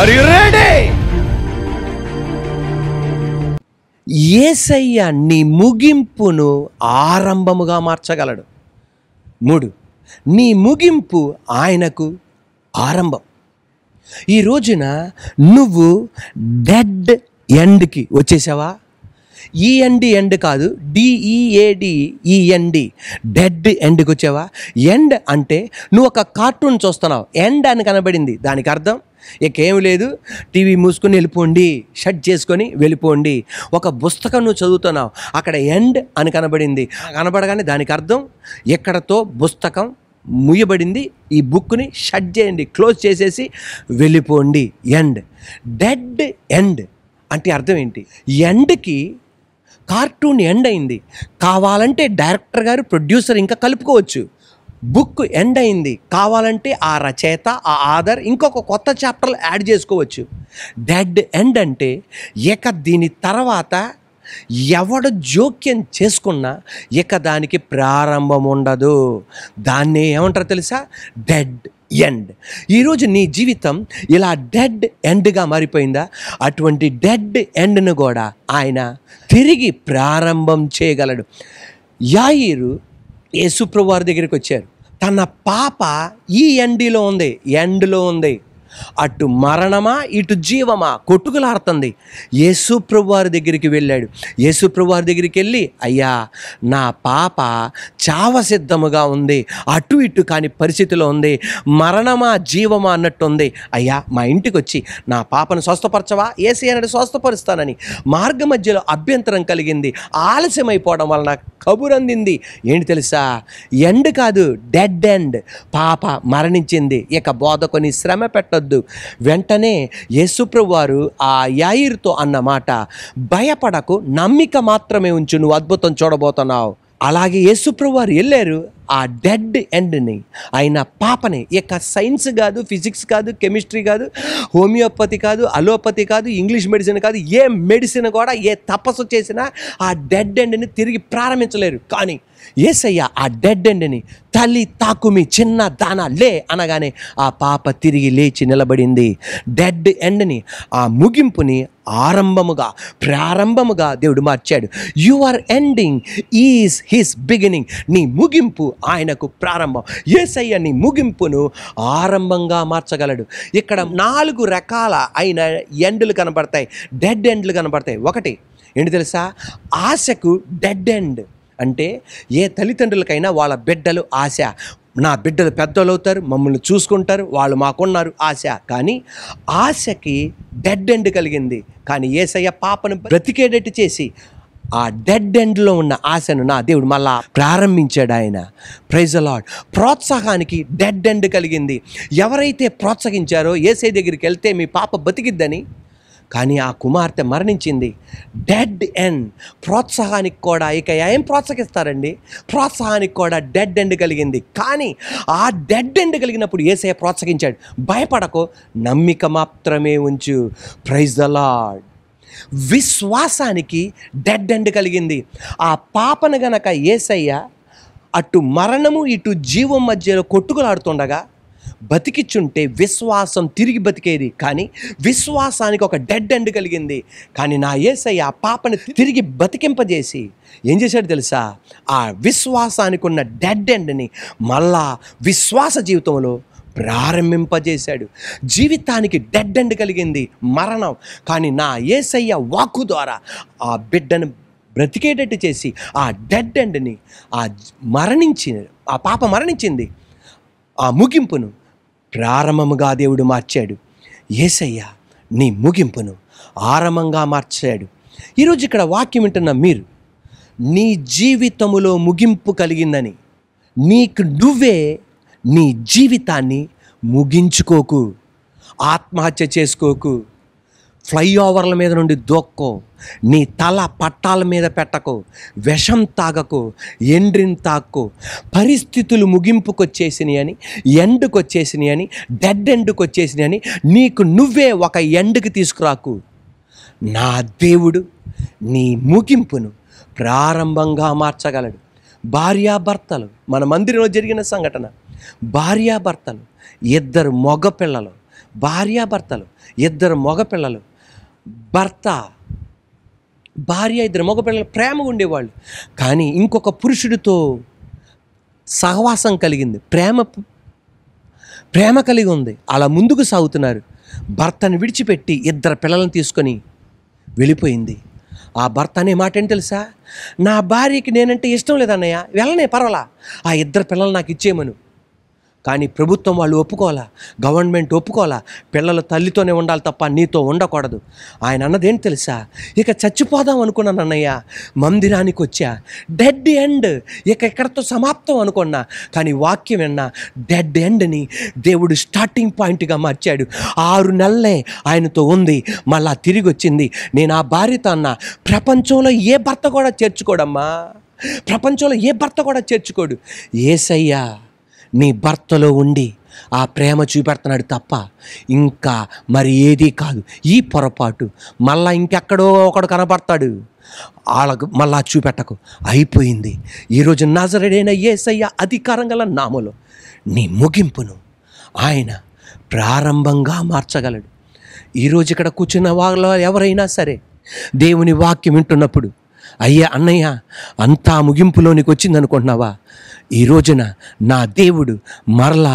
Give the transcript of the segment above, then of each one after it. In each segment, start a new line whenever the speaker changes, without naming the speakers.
Are you ready? యేసయ్య నీ ముగింపును ఆరంభముగా మార్చగలడు. 3, నీ ముగింపు ఆయనకు ఆరంభం. ఈ రోజున నువ్వు డెడ్ ఎండ్కి వచ్చేసావా? ఎండ్ కాదు, DEAD డెడ్ ఎండ్కి వచ్చావా? ఎండ్ అంటే నువ్వు ఒక కార్టూన్ చూస్తున్నావు, ఎండ్ అని కనబడింది, దానికి అర్థం ఇకేమి లేదు, టీవీ మూసుకొని వెళ్ళిపోండి, షట్ చేసుకొని వెళ్ళిపోండి. ఒక పుస్తకం నువ్వు చదువుతున్నావు, అక్కడ ఎండ్ అని కనబడగానే దానికి అర్థం ఎక్కడతో పుస్తకం ముయ్యబడింది, ఈ బుక్ని షట్ చేయండి, క్లోజ్ చేసేసి వెళ్ళిపోండి. ఎండ్. డెడ్ ఎండ్ అంటే అర్థం ఏంటి? ఎండ్కి కార్టూన్ ఎండ్ అయింది, కావాలంటే డైరెక్టర్ గారు, ప్రొడ్యూసర్ ఇంకా కలుపుకోవచ్చు. బుక్ ఎండ్ అయింది, కావాలంటే ఆ రచయిత, ఆ ఆథర్ ఇంకొక కొత్త చాప్టర్లు యాడ్ చేసుకోవచ్చు. డెడ్ ఎండ్ అంటే ఇక దీని తర్వాత ఎవడు జోక్యం చేసుకున్నా ఇక దానికి ప్రారంభం ఉండదు. దాన్నే ఏమంటారు తెలుసా? Dead end. ఈరోజు నీ జీవితం ఇలా డెడ్ ఎండ్గా మారిపోయిందా? అటువంటి డెడ్ ఎండ్ను కూడా ఆయన తిరిగి ప్రారంభం చేయగలడు. యాయిరు యేసుప్రభువు వారి దగ్గరికి వచ్చారు. తన పాప ఈ ఎండ్లో ఉంది, అటు మరణమా ఇటు జీవమా కొట్టుకులాడుతుంది. యేసుప్రభువు వారి దగ్గరికి వెళ్ళాడు. యేసుప్రభువు వారి దగ్గరికి వెళ్ళి, అయ్యా నా పాప చావసిద్ధముగా ఉంది, అటు ఇటు కాని పరిస్థితిలో ఉంది, మరణమా జీవమా అన్నట్టు ఉంది, అయ్యా మా ఇంటికి వచ్చి నా పాపను స్వస్థపరచవా? యేసయ్యను స్వస్థపరుస్తానని. మార్గ మధ్యలో అభ్యంతరం కలిగింది, ఆలస్యమైపోవడం వలన కబురు అందింది. ఏంటి తెలుసా? ఎండ్ కాదు, డెడ్ ఎండ్. పాప మరణించింది, ఇక బోధకుని శ్రమ పెట్టొద్దు. వెంటనే యేసుప్రభువు వారు ఆ యాయిరుతో అన్న మాట, భయపడకు, నమ్మిక మాత్రమే ఉంచు, నువ్వు అద్భుతం చూడబోతున్నావు. అలాగే యేసుప్రభువు వారు వెళ్ళారు. ఆ డెడ్ ఎండ్ని, ఆయన పాపని, ఇక సైన్స్ కాదు, ఫిజిక్స్ కాదు, కెమిస్ట్రీ కాదు, హోమియోపతి కాదు, అలోపతి కాదు, ఇంగ్లీష్ మెడిసిన్ కాదు, ఏ మెడిసిన్ కూడా, ఏ తపస్సు చేసినా ఆ డెడ్ ఎండ్ని తిరిగి ప్రారంభించలేరు. కానీ యేసయ్య ఆ డెడ్ ఎండ్ని తల్లి తాకుమి చిన్న దాన లే అనగానే ఆ పాప తిరిగి లేచి నిలబడింది. డెడ్ ఎండ్ని, ఆ ముగింపుని ప్రారంభముగా దేవుడు మార్చాడు. Your ending is his beginning. నీ ముగింపు ఆయనకు ప్రారంభం. యేసయ్య నీ ముగింపును ఆరంభంగా మార్చగలడు. ఇక్కడ 4 రకాల అయిన ఎండ్లు కనబడతాయి, డెడ్ ఎండ్లు కనబడతాయి. ఒకటి ఏంటి తెలుసా? ఆశకు డెడ్ ఎండ్. అంటే ఏ తల్లిదండ్రులకైనా వాళ్ళ బిడ్డలు ఆశ, నా బిడ్డలు పెద్దలు అవుతారు, మమ్మల్ని చూసుకుంటారు, వాళ్ళు మాకున్నారు ఆశ. కానీ ఆశకి డెడ్ ఎండ్ కలిగింది. కానీ యేసయ్య పాపను బ్రతికేటట్టు చేసి ఆ డెడ్ ఎండ్లో ఉన్న ఆశను నా దేవుడు మళ్ళా ప్రారంభించాడు ఆయన. Praise the Lord. ప్రోత్సాహానికి డెడ్ ఎండ్ కలిగింది. ఎవరైతే ప్రోత్సహించారో యేసయ్య దగ్గరికి వెళ్తే మీ పాప బతికిద్దని, కానీ ఆ కుమార్తె మరణించింది. Dead end. ప్రోత్సాహానికి కూడా ఇక ఏం ప్రోత్సహిస్తారండి? ప్రోత్సాహానికి కూడా డెడ్ ఎండ్ కలిగింది. కానీ ఆ డెడ్ ఎండ్ కలిగినప్పుడు యేసయ్య ప్రోత్సహించాడు, భయపడకు, నమ్మిక మాత్రమే ఉంచు. Praise the Lord. విశ్వాసానికి డెడ్ ఎండ్ కలిగింది. ఆ పాపను గనక యేసయ్య అటు మరణము ఇటు జీవం మధ్యలో కొట్టుకులాడుతుండగా బతికిచ్చుంటే విశ్వాసం తిరిగి బతికేది. కానీ విశ్వాసానికి ఒక డెడ్ ఎండ్ కలిగింది. కానీ నా యేసయ్య ఆ పాపని తిరిగి బతికింపజేసి ఏం చేశాడు తెలుసా? ఆ విశ్వాసానికి ఉన్న డెడ్ ఎండ్ని మళ్ళా విశ్వాస జీవితంలో ప్రారంభింపజేశాడు. జీవితానికి డెడ్ ఎండ్ కలిగింది, మరణం. కానీ నా యేసయ్య వాక్కు ద్వారా ఆ బిడ్డను బ్రతికేటట్టు చేసి ఆ డెడ్ ఎండ్ని, ఆ పాప మరణించింది, ఆ ముగింపును ప్రారంభముగా దేవుడు మార్చాడు. యేసయ్య నీ ముగింపును ఆరంభంగా మార్చాడు. ఈరోజు ఇక్కడ వాక్యం వింటున్న మీరు, నీ జీవితములో ముగింపు కలిగిందని నీకు నువ్వే నీ జీవితాన్ని ముగించుకోకు, ఆత్మహత్య చేసుకోకు, ఫ్లైఓవర్ల మీద నుండి దూక్కో, నీ తల పట్టాల మీద పెట్టకు, విషం తాగకు, ఎండ్రిని తాక్కో. పరిస్థితులు ముగింపుకు వచ్చేసినాయి అని, ఎండ్కి వచ్చేసినాయి అని, డెడ్ ఎండ్కి వచ్చేసినాయి అని నీకు నువ్వే ఒక ఎండ్కి తీసుకురాకు. నా దేవుడు నీ ముగింపును ప్రారంభంగా మార్చగలడు. భార్యాభర్తలు, మన మందిరంలో జరిగిన సంఘటన, భార్యాభర్తలు, 2 మగ పిల్లలు, భార్యాభర్తలు, ఇద్దరు మగపిల్లలు, భర్త భార్య, ఇద్దరు మగపిల్లలు ప్రేమగా ఉండేవాళ్ళు. కానీ ఇంకొక పురుషుడితో సహవాసం కలిగింది, ప్రేమ కలిగి ఉంది. అలా ముందుకు సాగుతున్నారు. భర్తను విడిచిపెట్టి ఇద్దరు పిల్లలను తీసుకొని వెళ్ళిపోయింది. ఆ భర్త అనే మాట ఏంటి తెలుసా? నా భార్యకి నేనంటే ఇష్టం లేదన్నయ్య, వెళ్ళనే పర్వాలా, ఆ ఇద్దరు పిల్లలు నాకు ఇచ్చేయమను. కానీ ప్రభుత్వం వాళ్ళు ఒప్పుకోవాలా, గవర్నమెంట్ ఒప్పుకోవాలా, పిల్లలు తల్లితోనే ఉండాలి తప్ప నీతో ఉండకూడదు. ఆయన అన్నదేంటి తెలుసా? ఇక చచ్చిపోదాం అనుకున్నాను అన్నయ్య, మందిరానికి వచ్చా, డెడ్ ఎండ్, ఇక ఇక్కడతో సమాప్తం అనుకున్నా. కానీ వాక్యం విన్నా, డెడ్ ఎండ్ని దేవుడు స్టార్టింగ్ పాయింట్గా మార్చాడు. 6 నెలలే ఆయనతో ఉంది, మళ్ళా తిరిగి వచ్చింది. నేను ఆ భార్యతో అన్నా, ప్రపంచంలో ఏ భర్త కూడా చేర్చుకోడమ్మా, ప్రపంచంలో ఏ భర్త కూడా చేర్చుకోడు. యేసయ్య నీ భర్తలో ఉండి ఆ ప్రేమ చూపెడుతున్నాడు తప్ప ఇంకా మరి ఏదీ కాదు. ఈ పొరపాటు మళ్ళా ఇంకెక్కడో ఒకడు కనబడతాడు, వాళ్ళకు మళ్ళా చూపెట్టకు. అయిపోయింది. ఈరోజు నజరేయుడైన యేసయ్య అధికారం గల నామములో నీ ముగింపును ఆయన ప్రారంభంగా మార్చగలడు. ఈరోజు ఇక్కడ కూర్చున్న వాళ్ళు ఎవరైనా సరే దేవుని వాక్యం వింటున్నప్పుడు, అయ్యా అన్నయ్య అంతా ముగింపులోనికి వచ్చింది అనుకుంటున్నావా? ఈ రోజున నా దేవుడు మరలా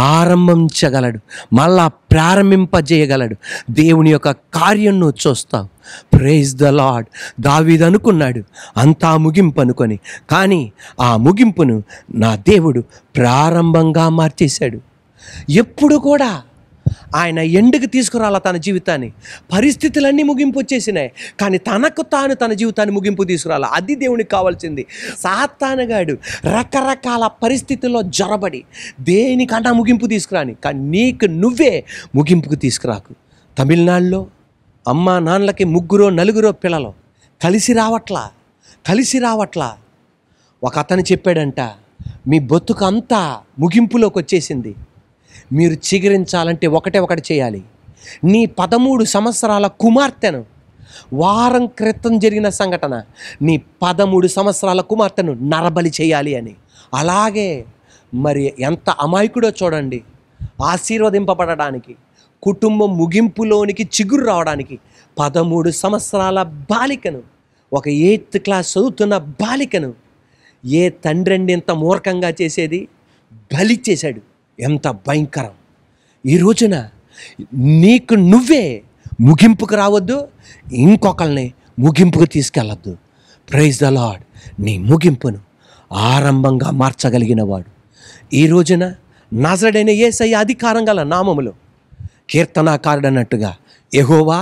ఆరంభించగలడు, మరలా ప్రారంభింపజేయగలడు. దేవుని యొక్క కార్యం నువ్వు చూస్తావు. Praise the Lord. దావీదు అనుకున్నాడు అంతా ముగింపు అనుకొని, కానీ ఆ ముగింపును నా దేవుడు ప్రారంభంగా మార్చేశాడు. ఎప్పుడు కూడా ఆయన ఎండుకు తీసుకురాల తన జీవితాన్ని. పరిస్థితులన్నీ ముగింపు వచ్చేసినాయి, కానీ తనకు తాను తన జీవితాన్ని ముగింపు తీసుకురాల. అది దేవునికి కావాల్సింది. సాతానుగాడు రకరకాల పరిస్థితుల్లో జొరబడి దేనికన్నా ముగింపు తీసుకురాని, కానీ నీకు నువ్వే ముగింపుకు తీసుకురాకు. తమిళనాడులో అమ్మా నాన్నలకి 3-4 పిల్లలు కలిసి రావట్లా. ఒక అతను చెప్పాడంట, మీ బతుకు అంతా ముగింపులోకి వచ్చేసింది, మీరు చిగురించాలంటే ఒకటి చేయాలి. నీ 13 సంవత్సరాల కుమార్తెను, వారం క్రితం జరిగిన సంఘటన, నీ 13 సంవత్సరాల కుమార్తెను నరబలి చేయాలి అని. అలాగే మరి ఎంత అమాయకుడో చూడండి. ఆశీర్వదింపబడడానికి, కుటుంబం ముగింపులోనికి చిగురు రావడానికి 13 సంవత్సరాల బాలికను, ఒక 8th క్లాస్ చదువుతున్న బాలికను ఏ తండ్రి అండి ఇంత మూర్ఖంగా చేసేది? బలి చేశాడు. ఎంత భయంకరం! ఈ రోజున నీకు నువ్వే ముగింపుకు రావద్దు, ఇంకొకరిని ముగింపుకు తీసుకెళ్ళొద్దు. Praise the lord. నీ ముగింపును ఆరంభంగా మార్చగలిగిన వాడు ఈ రోజున నజరేయుడైన యేసయ్య అధికారం గల నామములో కీర్తనాకారుడు అన్నట్టుగా, యెహోవా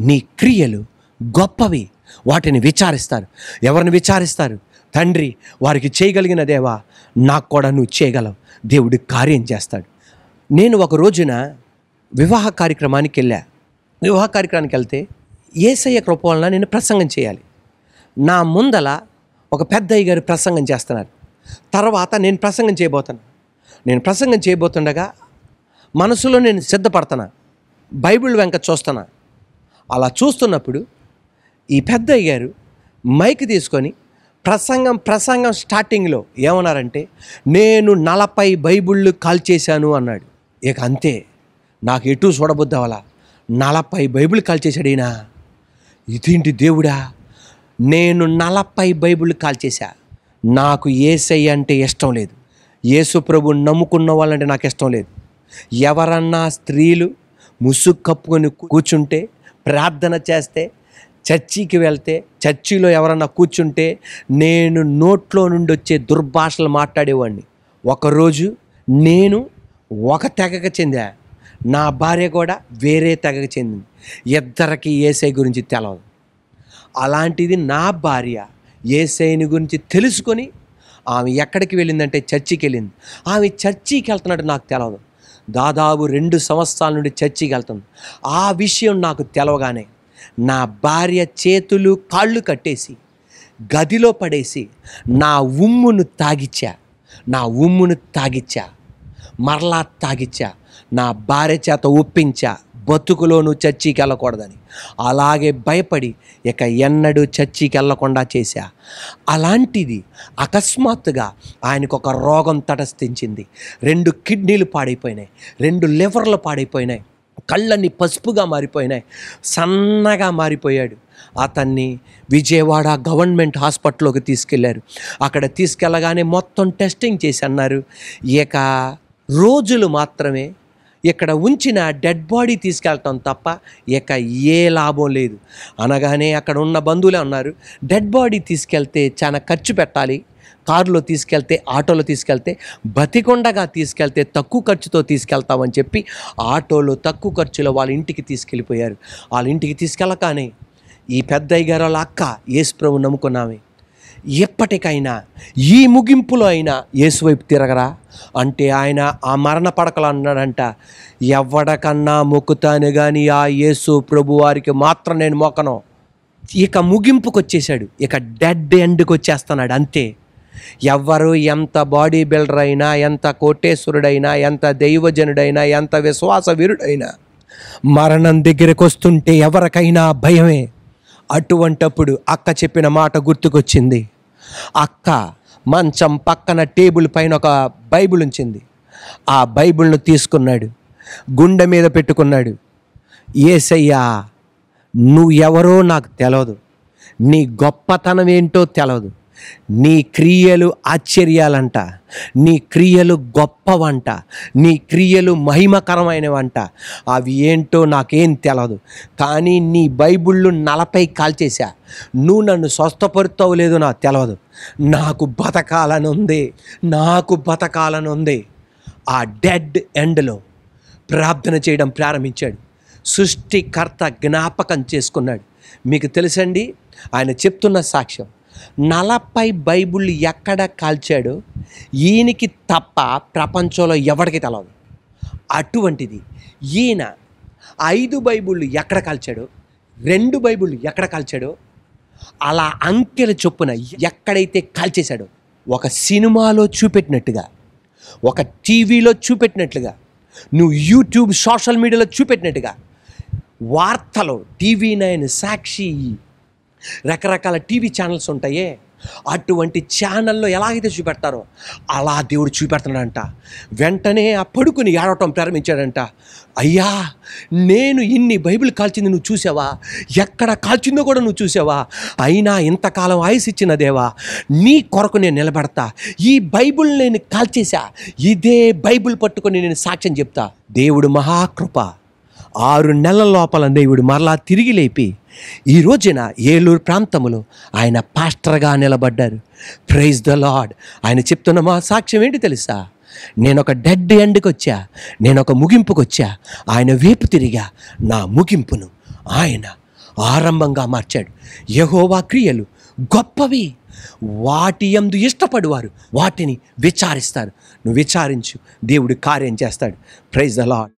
నీ క్రియలు గొప్పవి, వాటిని విచారిస్తారు. ఎవరిని విచారిస్తారు? తండ్రి, వారికి చేయగలిగిన దేవా నాకు కూడా నువ్వు చేయగలవు. దేవుడు కార్యం చేస్తాడు. నేను ఒక రోజున వివాహ కార్యక్రమానికి వెళ్తే యేసయ్య కృప వలన నేను ప్రసంగం చేయాలి. నా ముందల ఒక పెద్దయ్య గారు ప్రసంగం చేస్తున్నారు. తర్వాత నేను ప్రసంగం చేయబోతుండగా మనసులో నేను సిద్ధపడుతున్నా, బైబిల్ వెంక చూస్తున్నా. అలా చూస్తున్నప్పుడు ఈ పెద్దయ్య గారు మైక్ తీసుకొని ప్రసంగం స్టార్టింగ్లో ఏమన్నారంటే, నేను 40 బైబిళ్ళు కాల్చేశాను అన్నాడు. ఇక అంతే, నాకు ఎటు చూడబుద్దవలా. 40 బైబిల్ కాల్చేశాడు ఈయన. ఇదేంటి దేవుడా, నేను 40 బైబిళ్ళు కాల్చేశా. నాకు యేసయ్య అంటే ఇష్టం లేదు, యేసు ప్రభు నమ్ముకున్న వాళ్ళంటే నాకు ఇష్టం లేదు. ఎవరన్నా స్త్రీలు ముసుగు కప్పుకొని కూర్చుంటే, ప్రార్థన చేస్తే, చర్చికి వెళ్తే, చర్చిలో ఎవరన్నా కూర్చుంటే నేను నోట్లో నుండి వచ్చే దుర్భాషలు మాట్లాడేవాడిని. ఒకరోజు నేను ఒక తెగకు చెందా, నా భార్య కూడా వేరే తెగకు చెందింది. ఇద్దరికి యేసయ్య గురించి తెలవదు. అలాంటిది నా భార్య యేసయ్యని గురించి తెలుసుకొని ఆమె ఎక్కడికి వెళ్ళిందంటే చర్చికి వెళ్ళింది. ఆమె చర్చికి వెళ్తున్నట్టు నాకు తెలవదు. దాదాపు 2 సంవత్సరాల నుండి చర్చికి వెళ్తుంది. ఆ విషయం నాకు తెలవగానే నా భార్య చేతులు కాళ్ళు కట్టేసి గదిలో పడేసి నా ఉమ్మును తాగిచ్చా, మరలా తాగిచ్చా. నా భార్య చేత ఒప్పించా, బతుకులో నువ్వు చర్చికి వెళ్ళకూడదని. అలాగే భయపడి ఇక ఎన్నడూ చర్చికి వెళ్ళకుండా చేశా. అలాంటిది అకస్మాత్తుగా ఆయనకు ఒక రోగం తటస్థించింది. 2 కిడ్నీలు పాడైపోయినాయి, 2 లివర్లు పాడైపోయినాయి. కళ్ళన్నీ పసుపుగా మారిపోయినాయి, సన్నగా మారిపోయాడు. అతన్ని విజయవాడ గవర్నమెంట్ హాస్పిటల్లోకి తీసుకెళ్లారు. అక్కడ తీసుకెళ్ళగానే మొత్తం టెస్టింగ్ చేసి అన్నారు, ఇక రోజులు మాత్రమే, ఇక్కడ ఉంచిన డెడ్ బాడీ తీసుకెళ్ళటం తప్ప ఇక ఏ లాభం లేదు అనగానే అక్కడ ఉన్న బంధువులే అన్నారు, డెడ్ బాడీ తీసుకెళ్తే చాలా ఖర్చు పెట్టాలి, కారులో తీసుకెళ్తే, ఆటోలో తీసుకెళ్తే, బతికొండగా తీసుకెళ్తే తక్కువ ఖర్చుతో తీసుకెళ్తామని చెప్పి ఆటోలో తక్కువ ఖర్చులో వాళ్ళ ఇంటికి తీసుకెళ్ళిపోయారు. వాళ్ళ ఇంటికి తీసుకెళ్ళగానే ఈ పెద్దయ్య గారు వాళ్ళ అక్క యేసుప్రభు నమ్ముకున్నామే, ఎప్పటికైనా ఈ ముగింపులో అయినా యేసు వైపు తిరగరా అంటే ఆయన ఆ మరణ పడకలు అన్నాడంట, ఎవడకన్నా మొక్కుతాను కానీ ఆ యేసు ప్రభు వారికి మాత్రం నేను మొక్కను. ఇక ముగింపుకు వచ్చేసాడు, ఇక డెడ్ ఎండ్కి వచ్చేస్తున్నాడు అంతే. ఎవరు ఎంత బాడీ బిల్డర్ అయినా, ఎంత కోటేశ్వరుడైనా, ఎంత దైవజనుడైనా, ఎంత విశ్వాస వీరుడైనా మరణం దగ్గరకు వస్తుంటే ఎవరికైనా భయమే. అటువంటప్పుడు అక్క చెప్పిన మాట గుర్తుకొచ్చింది. అక్క మంచం పక్కన టేబుల్ పైన ఒక బైబిల్ ఉంచింది. ఆ బైబిల్ను తీసుకున్నాడు, గుండె మీద పెట్టుకున్నాడు. యేసయ్యా, నువ్వు ఎవరో నాకు తెలియదు, నీ గొప్పతనం ఏంటో తెలియదు, నీ క్రియలు ఆశ్చర్యాలంట, నీ క్రియలు గొప్పవంట, నీ క్రియలు మహిమకరమైనవంట, అవి ఏంటో నాకేం తెలియదు, కానీ నీ బైబిళ్ళు 40 కాల్చేసా, నువ్వు నన్ను స్వస్థపరుతావు లేదో నాకు తెలియదు, నాకు బతకాలని ఉంది, నాకు బతకాలని ఉంది. ఆ డెడ్ ఎండ్లో ప్రార్థన చేయడం ప్రారంభించాడు. సృష్టికర్త జ్ఞాపకం చేసుకున్నాడు. మీకు తెలుసండి, ఆయన చెప్తున్న సాక్ష్యం, 40 బైబిళ్ళు ఎక్కడ కాల్చాడో ఈయనకి తప్ప ప్రపంచంలో ఎవరికి తెలియదు. అటువంటిది ఈయన 5 బైబిళ్ళు ఎక్కడ కాల్చాడో, 2 బైబిళ్ళు ఎక్కడ కాల్చాడో, అలా అంకెల చొప్పున ఎక్కడైతే కాల్చేశాడో, ఒక సినిమాలో చూపెట్టినట్టుగా, ఒక టీవీలో చూపెట్టినట్లుగా, నువ్వు యూట్యూబ్ సోషల్ మీడియాలో చూపెట్టినట్టుగా, వార్తలో TV9, సాక్షి, రకరకాల టీవీ ఛానల్స్ ఉంటాయే, అటువంటి ఛానల్లో ఎలాగైతే చూపెడతారో అలా దేవుడు చూపెడుతున్నాడంట. వెంటనే ఆ పడుకుని ఏడవటం ప్రారంభించాడంట. అయ్యా, నేను ఇన్ని బైబిల్ కాల్చింది నువ్వు చూసావా? ఎక్కడ కాల్చిందో కూడా నువ్వు చూసావా? అయినా ఇంతకాలం ఆయుసు ఇచ్చిన దేవా, నీ కొరకు నేను నిలబడతా, ఈ బైబిల్ నేను కాల్చేసా, ఇదే బైబిల్ పట్టుకొని నేను సాక్ష్యం చెప్తా. దేవుడు మహాకృప, 6 నెలల లోపల దేవుడు మరలా తిరిగి లేపి ఈ రోజున ఏలూరు ప్రాంతంలో ఆయన పాస్టర్గా నిలబడ్డారు. Praise the Lord. ఆయన చెప్తున్న మా సాక్ష్యం ఏంటి తెలుసా? నేను ఒక డెడ్ ఎండ్కి వచ్చా, నేను ఒక ముగింపుకు వచ్చా, ఆయన వైపు తిరిగా, నా ముగింపును ఆయన ఆరంభంగా మార్చాడు. యెహోవా క్రియలు గొప్పవి, వాటి యందు ఇష్టపడువారు వాటిని విచారిస్తారు. నువ్వు విచారించు, దేవుడు కార్యం చేస్తాడు. Praise the lord.